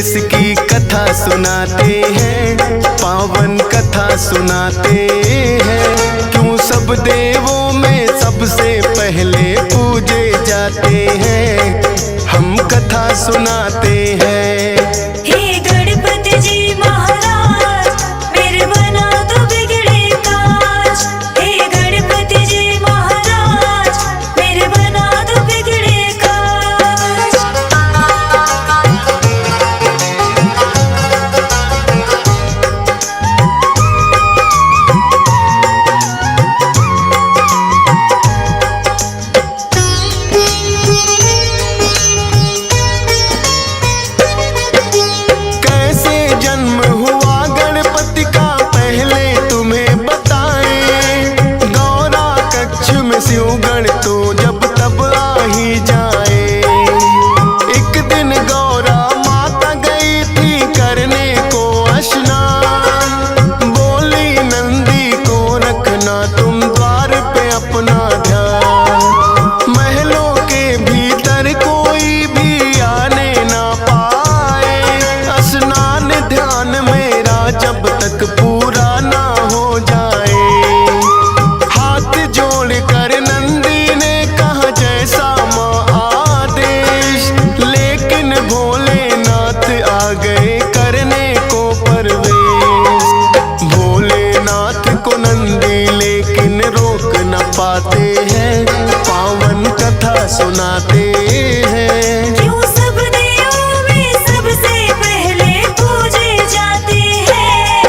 देश की कथा सुनाते हैं, पावन कथा सुनाते हैं। क्यों सब देवों में सबसे पहले पूजे जाते हैं, हम कथा सुनाते हैं। हे गणपति जी महाराज, मेरे बना दो बिगड़े काज। हे गणपति जी महाराज, मेरे बना दो बिगड़े काज। कैसे जन्म हुआ गणपति का पहले तुम्हें बताएं। गौरा कक्ष में शिव गण तो जब तब आ ही जाए। एक दिन गौरा माता गई थी करने को स्नान। बोली नंदी को रखना तुम द्वार पे अपना ध्यान। महलों के भीतर कोई भी आने ना पाए। स्नान ध्यान मेरा जब तक पूरा ना हो जाए। हाथ जोड़ कर नंदी ने कहा जैसा माँ आदेश। लेकिन भोलेनाथ आ गए करने को परवेश। भोलेनाथ को नंदी लेकिन रोक न पाते हैं, पावन कथा सुनाते हैं। क्यों सब देवों में सबसे पहले पूजे जाते हैं,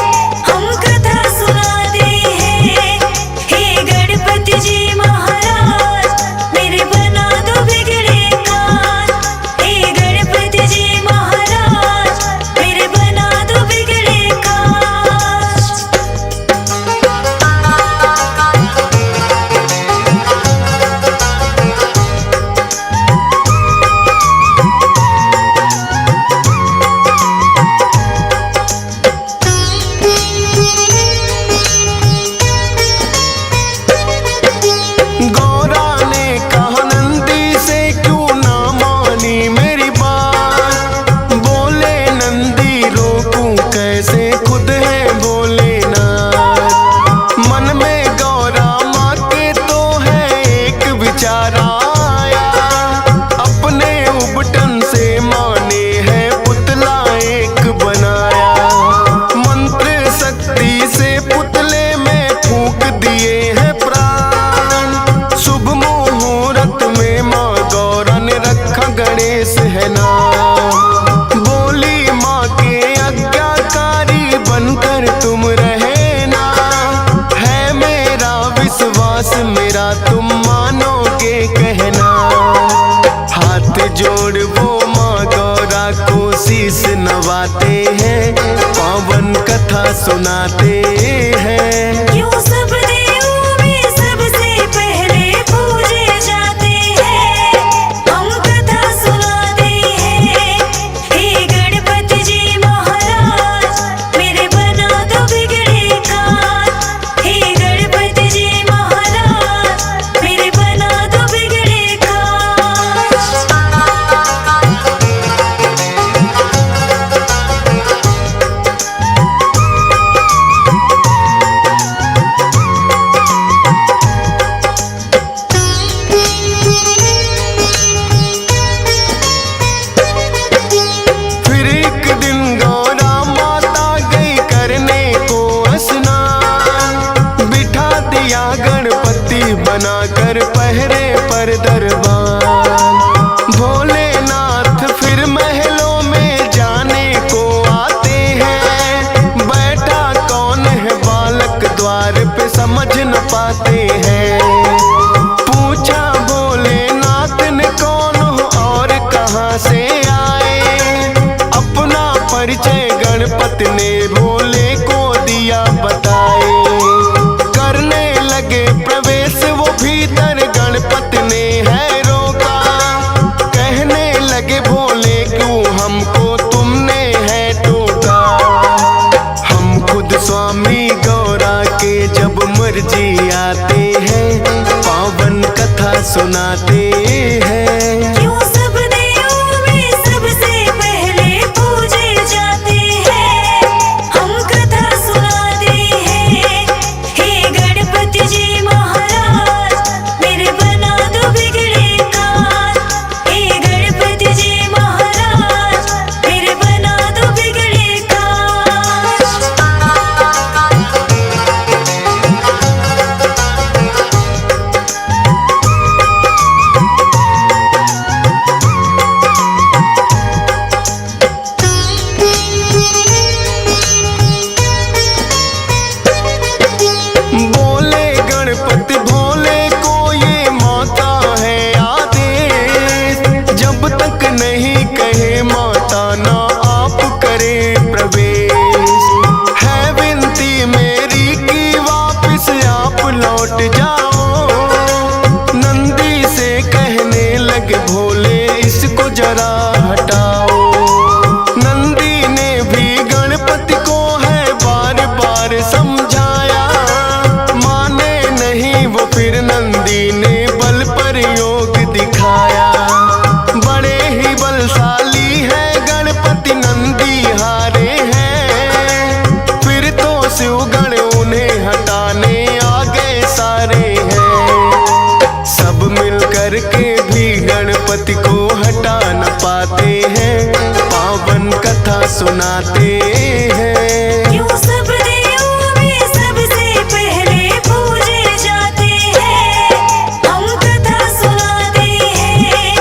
हम कथा सुनाते हैं। हे गणपति जी महाराज, मेरे बना दो बिगड़े काज। हे गणपति जी महाराज, मेरे बना दो बिगड़े काज। गौरा ने कहा नंदी से क्यों ना मानी मेरी बात। बोले नंदी रोकूं कैसे, खुद है भोलेनाथ। मन में गौरा माँ के तो है एक विचार आया। अपने उबटन से माने है पुतला एक बनाया। मंत्र शक्ति से पुतले में फूंक दिए हैं प्राण। शुभ मुहूर्त में माँ गौरा ने रखा गणेश है नाम। बोली माँ के आज्ञाकारी बनकर तुम रहना। है मेरा विश्वास मेरा तुम मानोगे कहना। हाथ जोड़ वो माँ गौरा को शीश नवाते हैं, पावन कथा सुनाते हैं। क्यों सब देवों में सबसे पहले पूजे जाते हैं, हम कथा सुनाते हैं। हे गणपति जी महाराज, मेरे बना दो बिगड़े काज। हे गणपति जी महाराज, मेरे बना दो बिगड़े काज। फिर एक दिन गौरा माता गई करने को स्नान। बिठा दिया गणपति बनाकर पहरे पर दरबार। भोलेनाथ फिर महलों में जाने को आते हैं। बैठा कौन है बालक द्वार पे समझ न पाते हैं। पूछा भोलेनाथ ने कौन हो और कहाँ से आए। अपना परिचय गणपति ने भोले को दिया बताए। करने लगे प्रवेश वो भीतर, गणपति ने है रोका। कहने लगे भोले क्यों हमको तुमने है टोका। हम खुद स्वामी गौरा के जब मर्जी आते हैं, पावन कथा सुनाते हैं। क्यों सब देवों में सबसे पहले पूजे सुनाते हैं। क्यों सब देवों में सबसे पहले पूजे जाते हैं, हम कथा सुनाते हैं।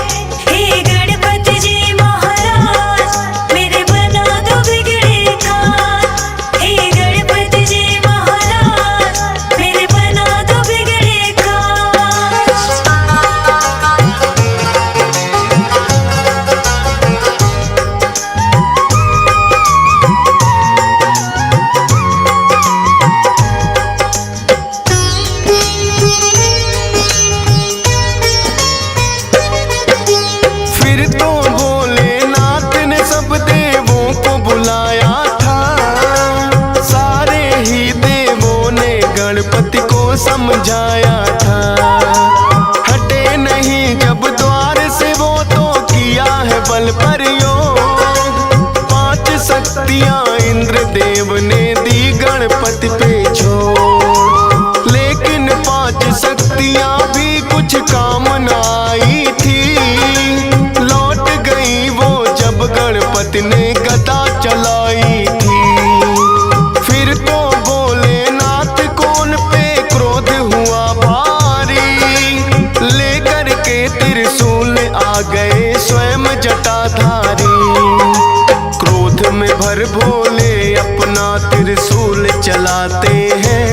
हे गणपति जी महाराज मेरे बना दो बिगड़े काज, हे गणपति जी महाराज मेरे बना दो बिगड़े काज। फिर तो भोलेनाथ ने सब देवों को बुलाया था, सारे ही देवों ने गणपति को समझाया था। हटे नहीं जब द्वार से वो तो किया है बल प्रयोग, 5 शक्तियां इंद्रदेव ने दी गणपति पे छोड़। लेकिन 5 शक्तियां भी कुछ काम न आई थी, लौट गई वो जब गणपति ने गदा चलाई थी। फिर तो भोलेनाथ को उन पे क्रोध हुआ भारी, लेकर के त्रिशूल आ गए स्वयं जटाधारी। क्रोध में भर भोले अपना त्रिशूल चलाते हैं,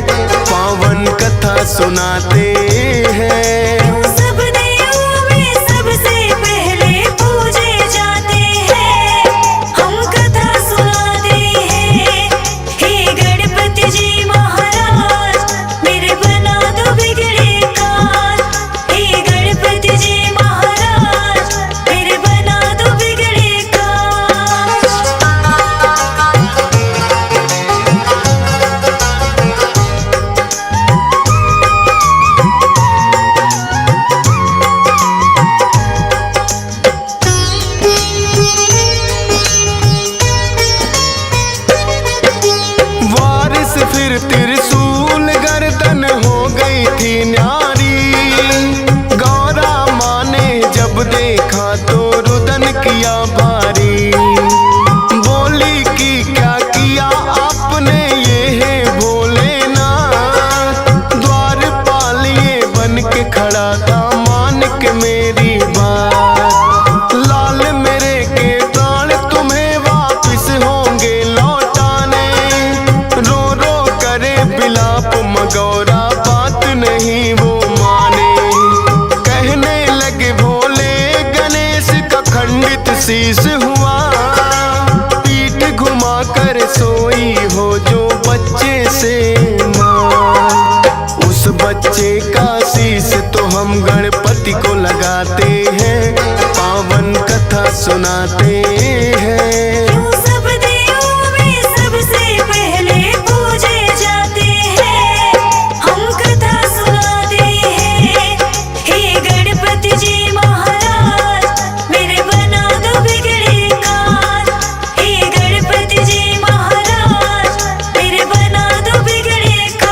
पावन कथा सुनाते हैं। क्यों सब देवों में सबसे पहले पूजे जाते हैं, हम कथा सुनाते हैं। हे गणपति जी महाराज मेरे बना दो बिगड़े काज, हे गणपति जी महाराज मेरे बना दो बिगड़े काज। वारिस फिर त्रिशूल गर्दन हो गई थी न्यारी। गौरा माँ ने जब देखा तो रुदन किया भारी, बोली कि क्या किया आपने ये है भोलेनाथ। द्वारपाल ये बन के खड़ा था मान के मेरी बात, लाल मेरे के प्राण तुम्हें वापिस होंगे लौटाने। रो रो करे बिलाप मगौरा बात नहीं वो माने, कहने लगे भोले गणेश का खंडित शीश हुआ। पीठ घुमा कर सोई हो जो बच्चे से मां, उस बच्चे का शीश तो हम गणपति को लगाते हैं, पावन कथा सुनाते हैं। क्यों सब देवों में सबसे पहले पूजे जाते हैं, हम कथा सुनाते हैं। हे गणपति जी महाराज मेरे बना दो बिगड़े काज, हे गणपति जी महाराज मेरे बना दो बिगड़े काज।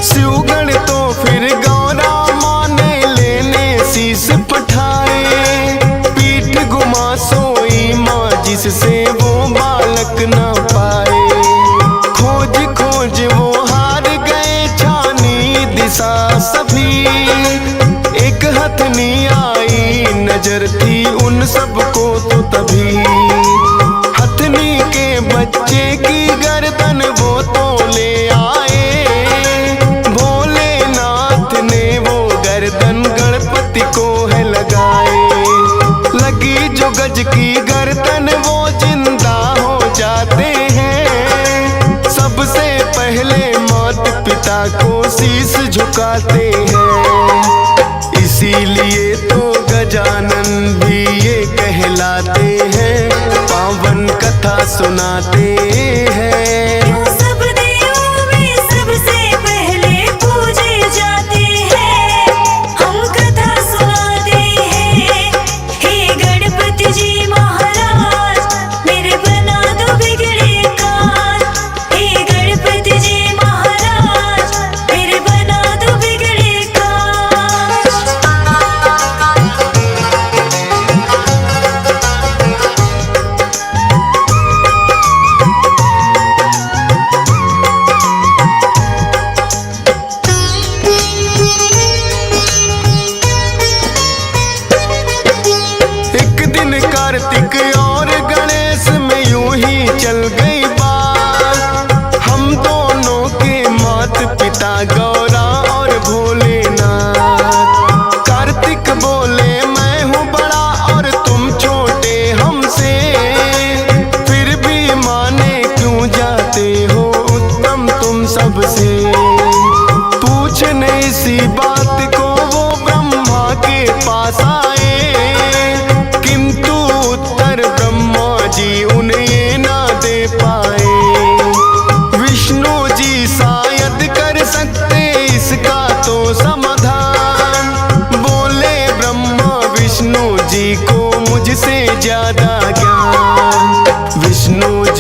शिवगण तो फिर गौरा माँ ने लेने शीश पठाए। पीठ घुमा सोई माँ जिससे वो बालक न पाए। खोज खोज वो हार गए छानी दिशा सभी, एक हथनी आई नजर थी उन सबको तो तभी। हथनी के बच्चे की गर्दन वो तो ले आए, भोलेनाथ ने वो गर्दन गणपति को है लगाए। लगी जो गज की गर्दन वो जिंदा हो जाते हैं, सबसे पहले माता पिता को शीश झुकाते हैं। इसीलिए तो गजानन भी ये कहलाते हैं, पावन कथा सुनाते हैं। क्यों सब देवों में सबसे पहले पूजे जाते हैं, हम कथा सुनाते हैं। हे गणपति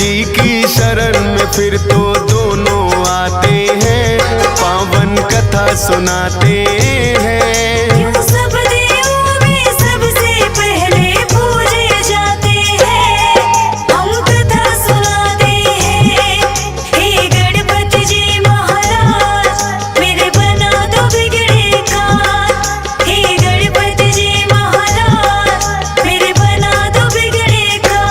जी की शरण में फिर तो दोनों आते हैं, पावन कथा सुनाते हैं। यूं सब देवों में सबसे पहले पूजे जाते हैं, हम कथा सुनाते हैं। हे गणपति जी महाराज मेरे बना दो बिगड़े काम, हे गणपति जी महाराज मेरे बना दो बिगड़े काम।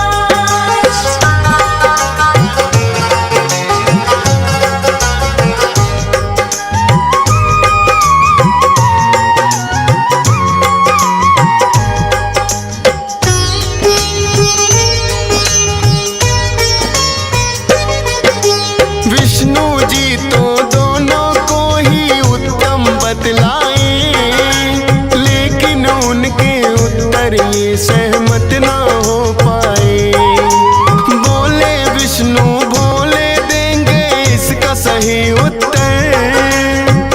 विष्णु जी तो दोनों को ही उत्तम बतलाए, लेकिन उनके उत्तर ये सहमत ना हो पाए। बोले विष्णु भोले देंगे इसका सही उत्तर,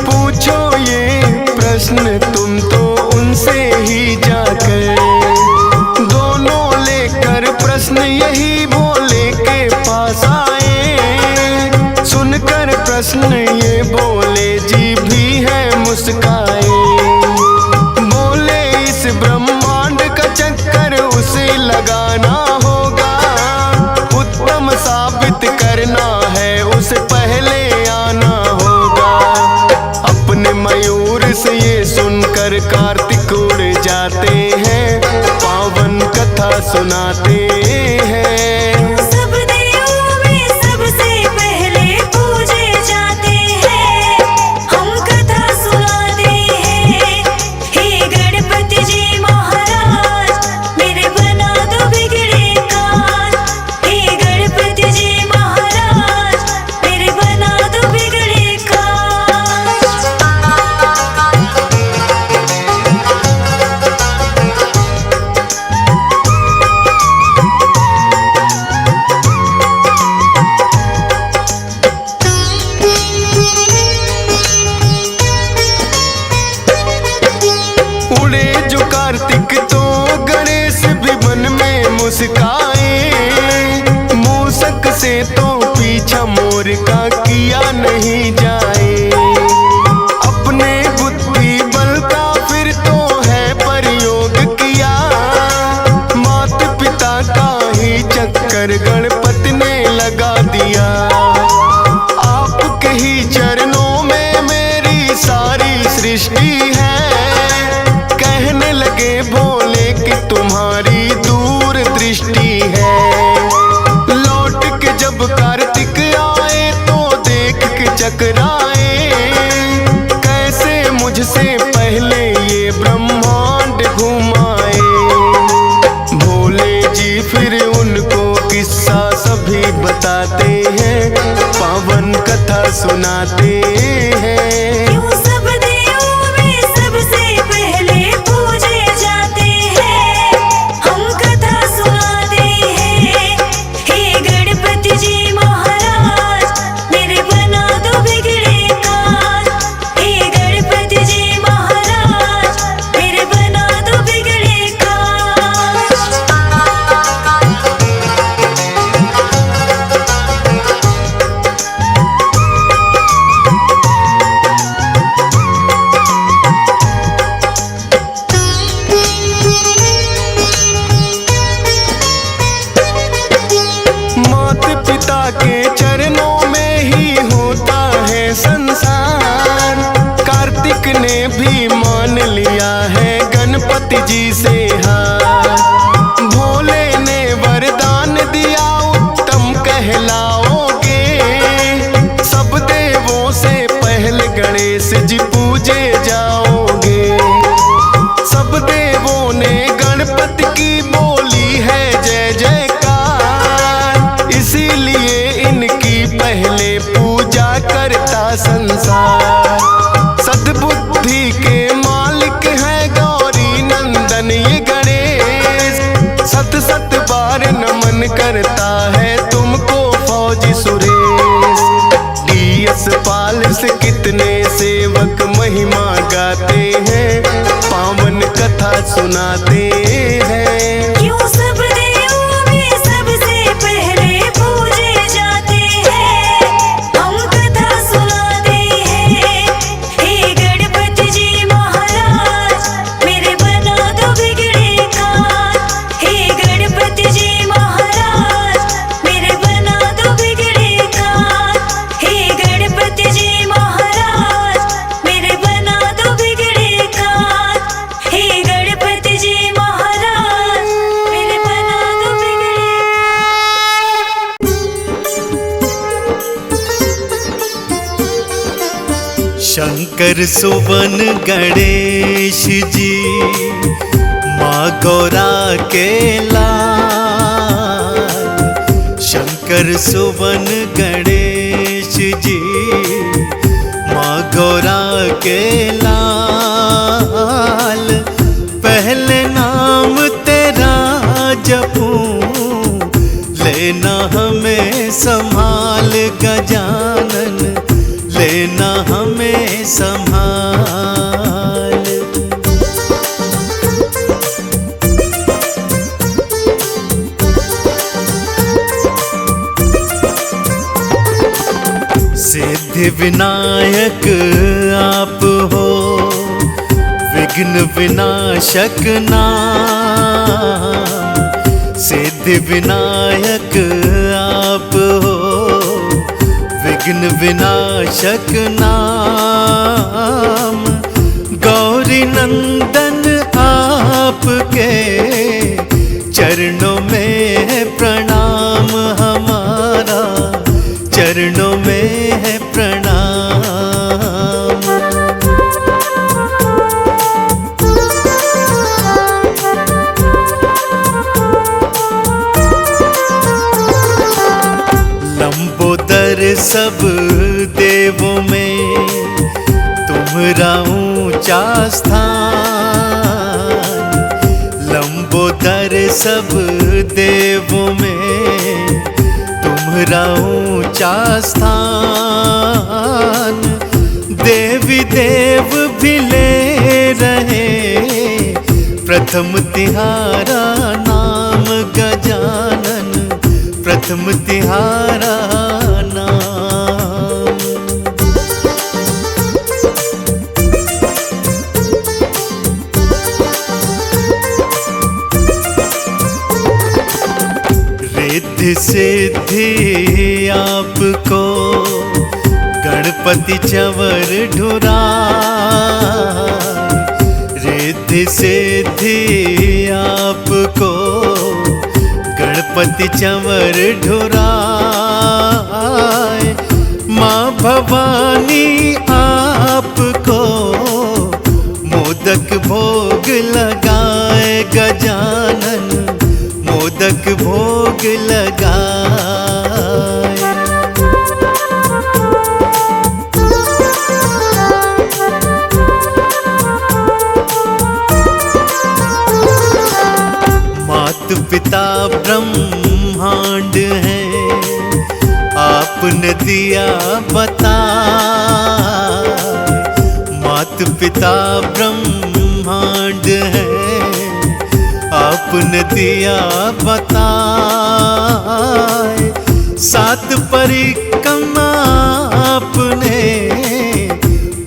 पूछो ये प्रश्न तुम तो उनसे ही जाकर। दोनों लेकर प्रश्न यही भोले के पास आए, सुनकर प्रश्न ये बोले जी भी है मुस्काए। बोले इस ब्रह्मांड का चक्कर उसे लगाना होगा, उत्तम साबित करना है उसे पहले आना होगा। अपने मयूर से ये सुनकर कार्तिक उड़ जाते हैं, पावन कथा सुनाते हैं। सब देवों में सबसे पहले पूजे जाते हैं, हम कथा सुनाते हैं। हे गणपति जी महाराज मेरे बना दो बिगड़े काम, हे गणपति जी महाराज मेरे बना दो बिगड़े काम। उड़े जो कार्तिक तो गणेश भी मन में मुस्काए, मूसक से तो पीछा मोर का किया नहीं जाए। अपने बुद्धि बल का फिर तो है प्रयोग किया, माता पिता का ही चक्कर गणपति ने लगा दिया। आपके ही चरणों में मेरी सारी सृष्टि है, कहने लगे भोले कि तुम्हारी दूर दृष्टि है। लौट के जब कार्तिक आए तो देख के चकराए, कैसे मुझसे पहले ये ब्रह्मांड घुमाए। भोले जी फिर उनको किस्सा सभी बताते हैं, पावन कथा सुनाते हैं। यूं सब देवों में सबसे पहले पूजे जाते हैं, हम कथा सुनाते हैं। हे गणपति जी महाराज मेरे बना दो बिगड़े काम, हे गणपति जी महाराज मेरे बना दो बिगड़े काम। माता पिता के चरणों में ही होता है संसार, कार्तिक ने भी मान लिया है गणपति जी से हार। भोले ने वरदान दिया उत्तम कहलाओगे, सब देवों से पहले गणेश जी पूजे जाओगे। सब देवों ने गणपति की बोली है जय जयकार, इसीलिए इनकी पहले पूजा करता संसार। सद्बुद्धि के मालिक है गौरी नंदन ये गणेश, सत सत बार नमन करता है तुमको फौजी सुरेश। गियस पाल से कितने सेवक महिमा गाते हैं, पावन कथा सुनाते हैं। यूं सब देवों में सबसे पहले पूजे शंकर सुवन गणेश जी माँ गौरा के लाल। शंकर सुवन गणेश जी माँ गौरा के लाल। पहले नाम तेरा जपूं, लेना हमें संभाल गजानन, लेना हमें संभाल। सिद्धि विनायक आप हो, विघ्न विनाशक नाम। सिद्धि विनायक आप हो, विघ्न विनाशक नाम। गौरी नंदन आपके चरणों में है प्रणाम हमारा, चरणों में है प्रणाम। लंबोदर सब देवों में तुम्हारा ऊंचा स्थान। लंबोदर सब देवों में तुम्हारा ऊंचा स्थान। देवी देव भी ले रहे प्रथम तिहारा नाम गजानन, प्रथम तिहारा नाम। रिद्धि सिद्धि आपको गणपति चंवर ढुराए। रिद्धि सिद्धि आपको गणपति चंवर ढुराए। माँ भवानी आपको मोदक भोग लगाए गजानन, मोदक भोग लगाए। मात पिता ब्रह्मांड है, आपने दिया बता। मात पिता ब्रह्मांड है, आपने दिया बताए। सात परिक्रमा आपने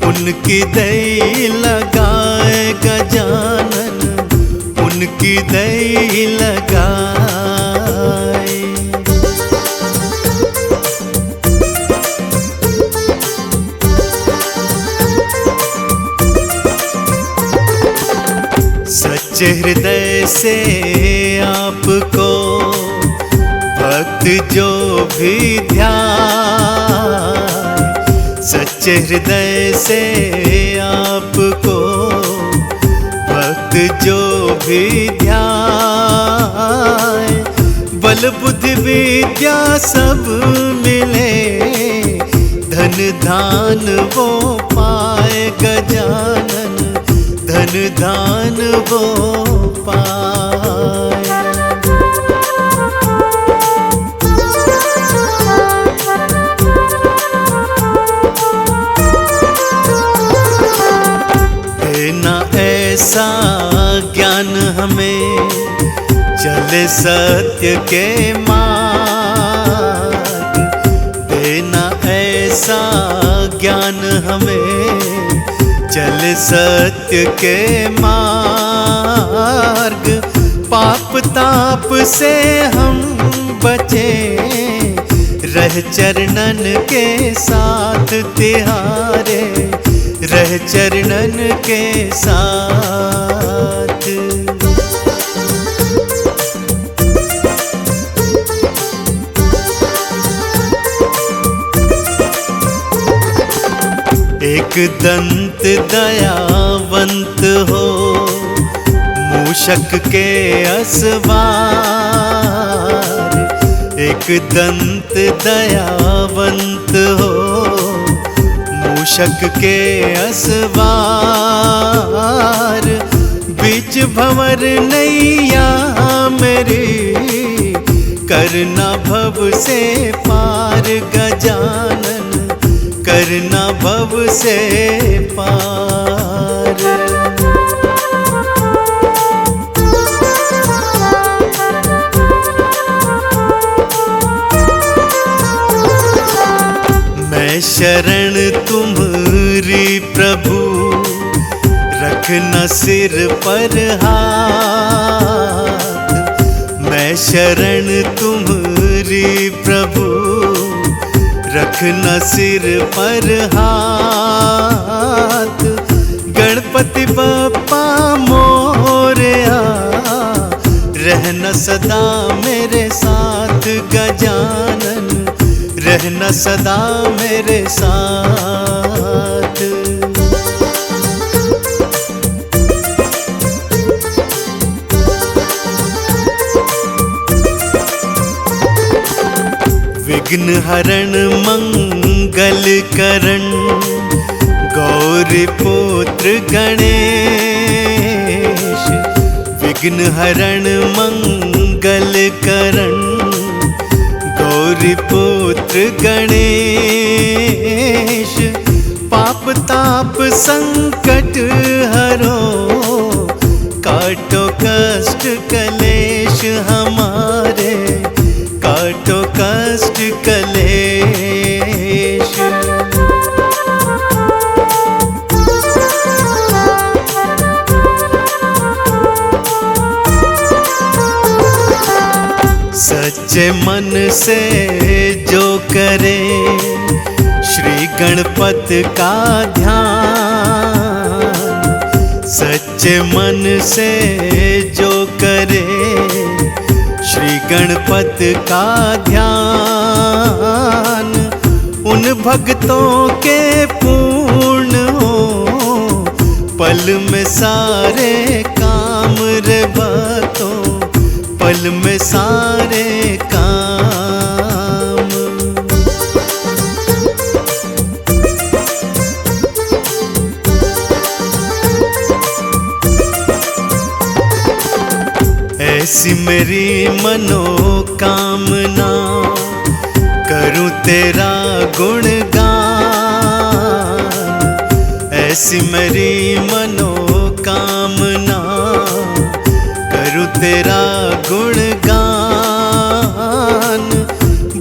उनकी दई लगाए गजानन, उनकी दई लगाए। सच्चे हृदय से आपको भक्त जो भी ध्यान। सच्चे हृदय से आपको भक्त जो भी ध्यान। बल बुद्धि विद्या सब मिले, धन धान वो पाए गजानन, धन धान वो पाए। देना ऐसा ज्ञान हमें, चले सत्य के मार्ग। देना ऐसा ज्ञान हमें, चल सत्य के मार्ग। पाप ताप से हम बचे, रह चरणन के साथ तिहारे, रह चरणन के साथ। एक दंत दयावंत हो, मूषक के असवार। एक दंत दयावंत हो, मूषक के असवार। बीच भंवर नैया मेरी, करना भव से पार गजानन, करना भव से पार। मैं शरण तुम्हारी प्रभु, रखना सिर पर हाथ। मैं शरण तुम्हारी प्रभु, रखना सिर पर हाथ। गणपति बप्पा मोरया, रहना सदा मेरे साथ गजानन, रहना सदा मेरे साथ। विघ्न हरण मंगल करण, गौरी पुत्र गणेश। विघ्न हरण मंगल करण, गौरी पुत्र गणेश। पाप ताप संकट हरो, काटो कष्ट कलेश हमारे, काटो कष्ट कलेश। सच्चे मन से जो करे, श्री गणपति का ध्यान। सच्चे मन से जो करे, श्री गणपति का ध्यान। उन भक्तों के पूर्ण हो, पल में सारे काम रे भक्तों, पल में सारे काम। ऐसी मेरी मनोकामना, करूं तेरा गुणगान। ऐसी मेरी मनोकामना, करूं तेरा गुणगान।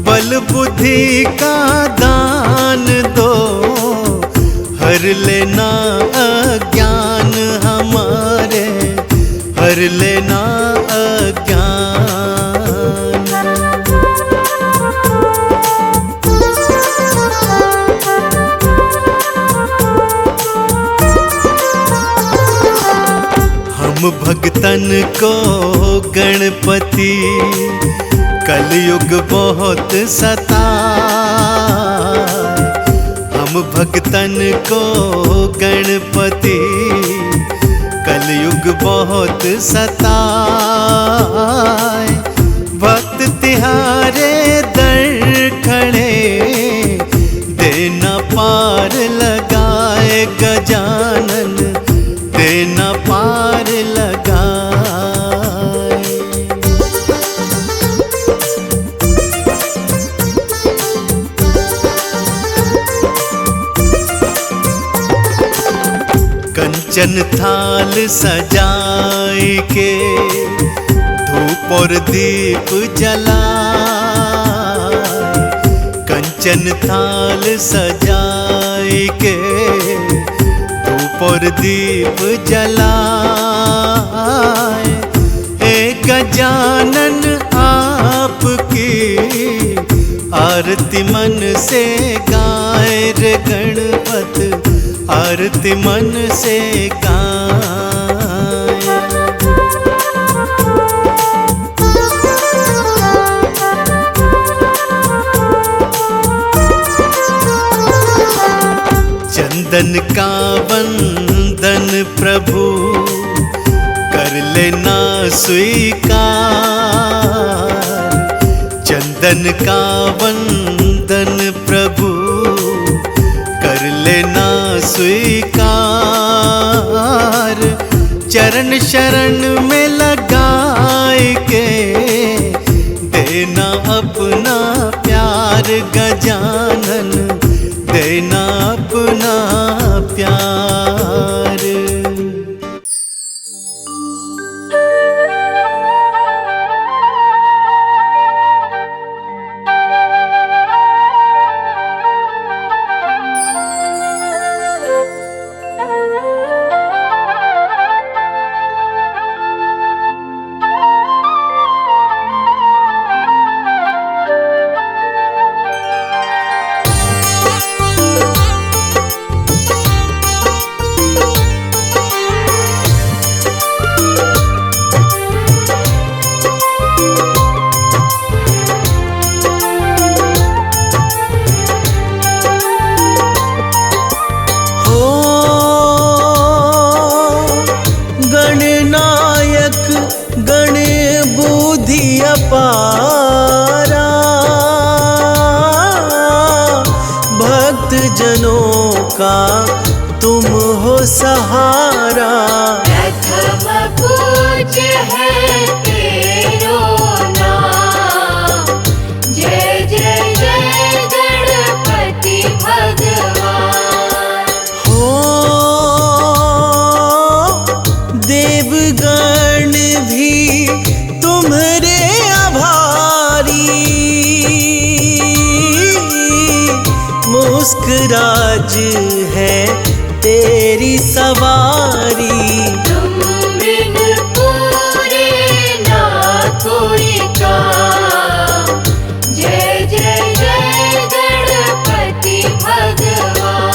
बल बुद्धि का दान दो, हर लेना अज्ञान हमारे, हर लेना अज्ञान। हम भक्तन को गणपति, कलयुग बहुत सताए। हम भक्तन को गणपति, कलयुग बहुत सताए। भक्त तिहारे दर खड़े, देना पार लगाए गजानन, देना पार लगाए। कंचन थाल सजाए के, धूप और दीप जलाए। कंचन थाल सजाए के, धूप और दीप जलाए। हे गजानन आपकी, आरती मन से गाए रे गणपति, आरती मन से गाए। चंदन का वंदन प्रभु कर लेना स्वीकार। चंदन का वंदन प्रभु कर लेना स्वीकार। चरण शरण में लगाए के देना अपना प्यार गजानन, देना अपना प्यार। पारा भक्त जनों का तुम हो सहारा। प्रथम पूज्य है तेरो नाम, जय जय जय गणपति भगवान। हो देवगण भी तुम्हारे मुस्कुराज है तेरी सवारी। तुम बिन पूरे ना कोई काम, जय जय जय गणपति भगवान।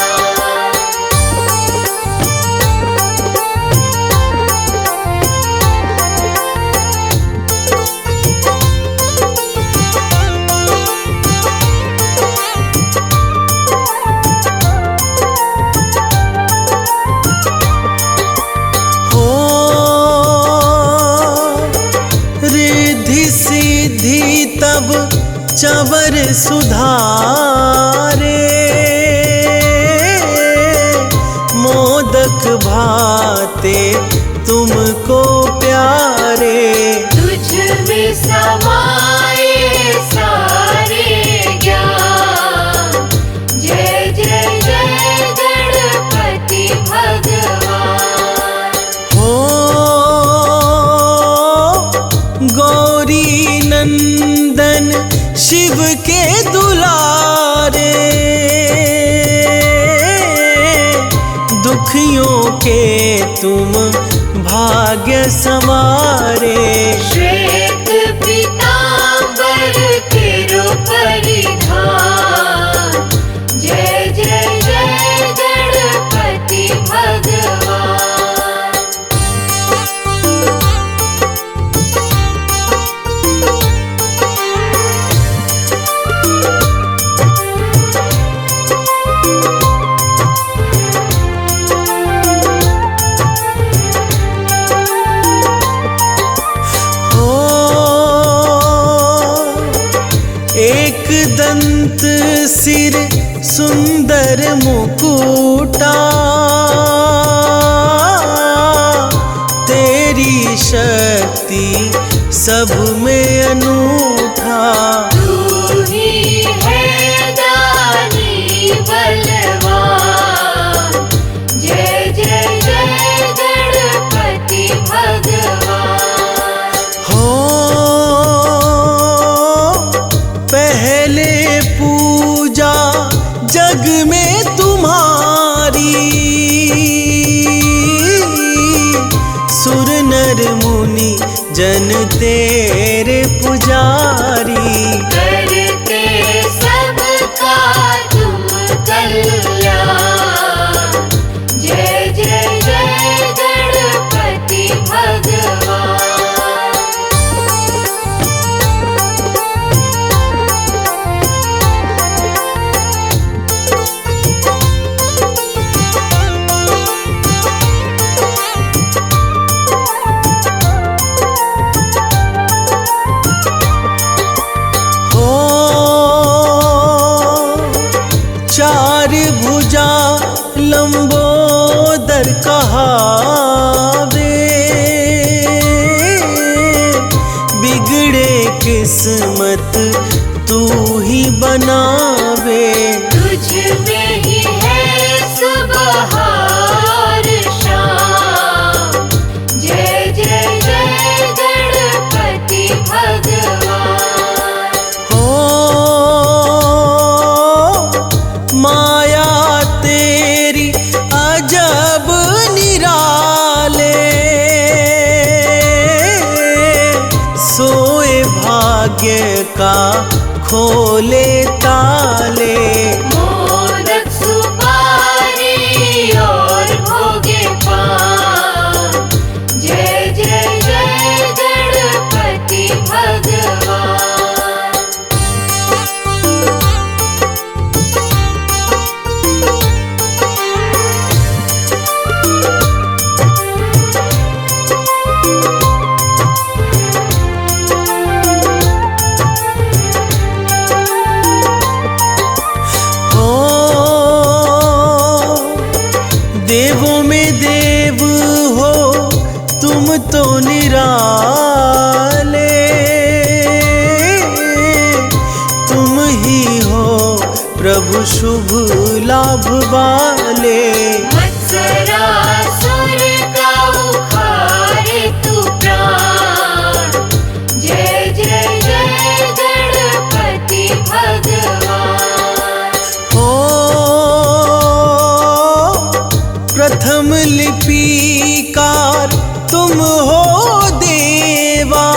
तब चवर सुधारे मोदक भाते तुमको प्यारे। तुझ में समाए सारे ज्ञान, जय जय जय गणपति भगवान। हो गौरी नंदन शिव के दुलारे, दुखियों के तुम भाग्य संवारे। श्वेत पीतांबर तेरो परिधान, जय जय जय गणपति भगवान। एक दंत सिर सुंदर मुकुटा, तेरी शक्ति सब में अनूठा। तू ही है दानी बलवान, जय जय जय गणपति भगवान। हो पहले पूजा जग में तुम्हारी, सुर नर मुनि जन तेरे पुजारी। करते सबका तुम कल्याण, जय जय जय गणपति भगवान। चार भुजा लंबोदर कहावे, बिगड़े किस्मत तू ही बनावे। तुझ में ही है सुबह और शाम, जय जय जय गणपति भगवान। हो माया तेरी अजब निराले, सोए भाग्य का खोले ताले। मोदक सुपारी और भोगे पान, जय जय जय गणपति भगवान। हो देवों में देव हो तुम तो निराले, तुम ही हो प्रभु शुभ लाभ वाले। मत्सरासुर का उखाड़े तू प्राण, जय जय जय गणपति भगवान। हो प्रथम लिपिकार तुम हो देवा,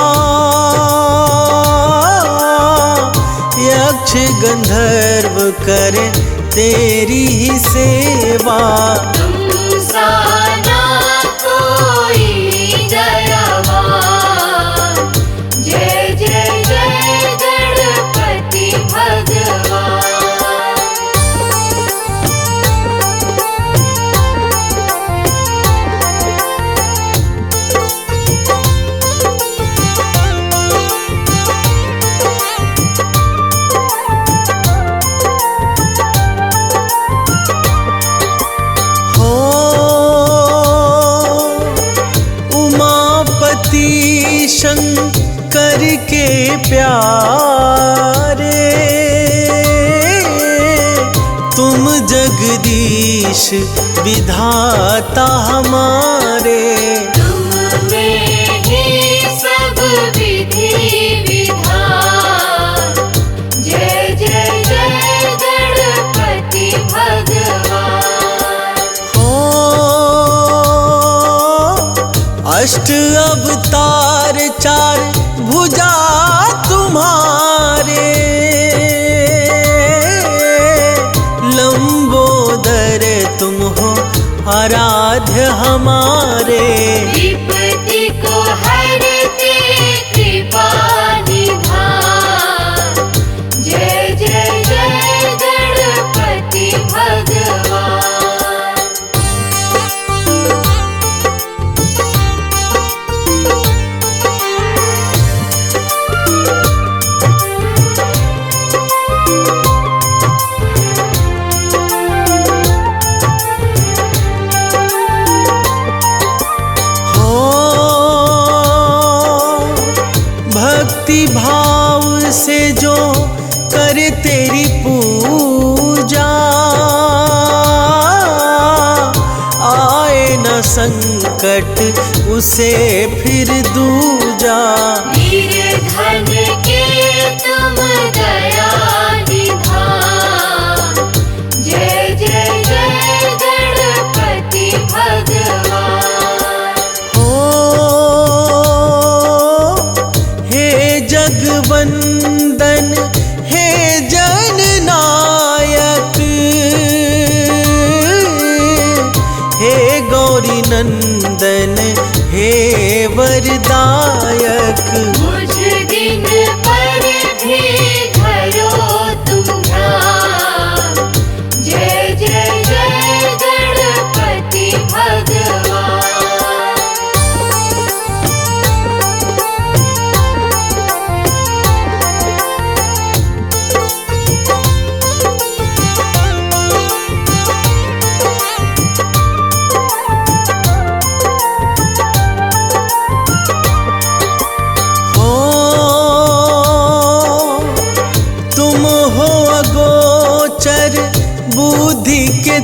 यक्ष गंधर्व करे तेरी ही सेवा। तुम सा ना कोई दयावान, जय जय जय गणपति भगवान। हो उमापति शंकर के प्यारे, तुम जगदीश विधाता हमारे। तुम में ही सब विधि विधान, जय जय जय गणपति भगवान। हो अष्ट अवतार चार भुजा तुम्हारे, लंबोदर तुम हो आराध्य हमारे। विपत्ति को हरते कृपा निधान, जय जय जय गणपति भगवान। हो भक्ति भाव से जो करे तेरी पूजा, आए न संकट उसे फिर दूजा। निर्धन के तुम दया निधान, जय जय जय गणपति भगवान। हो हे जगवंदन हे जननायक, हे गौरी नंदन हे वरदायक। मुझ दिन पर भी धरो तुम ध्यान, जय जय जय गणपति भगवान।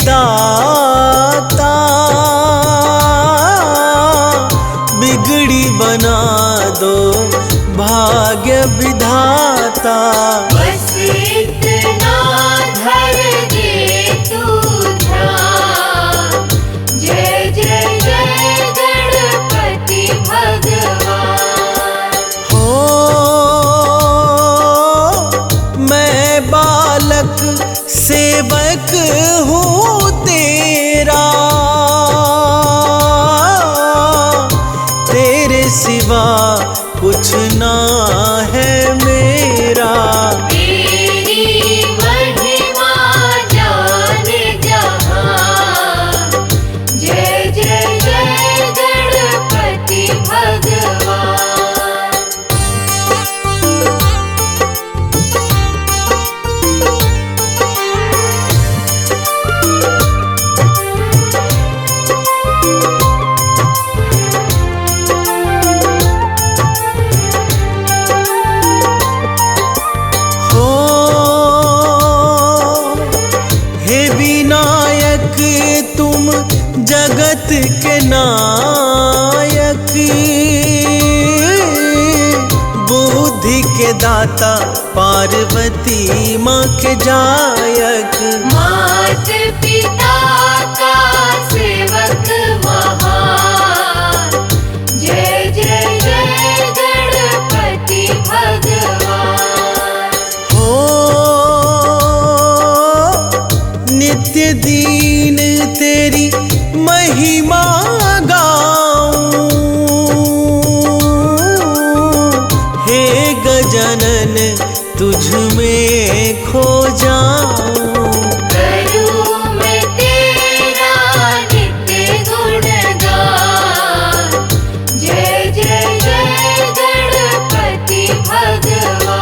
दाता बिगड़ी बना दो भाग्य विधाता। बस इतना धर दे तू ध्यान, जय जय जय गणपति भगवान। हो मैं बालक सेवक हूँ तेरा, तेरे सिवा कुछ ना है मेरा। तेरी महिमा जाने जहां, जय जय जय गणपति भगवान। हे विनायक तुम जगत के नायक, बुद्धि के दाता पार्वती माँ के जायक। मात पिता का सेवक महान, जय जय जय गणपति भगवान। हो नित्य दीन तेरी महिमा गाऊं, हे गजानन तुझ में खो जाऊं। करूं मैं तेरा नित्य गुणगान, जय जय जय गणपति भगवान।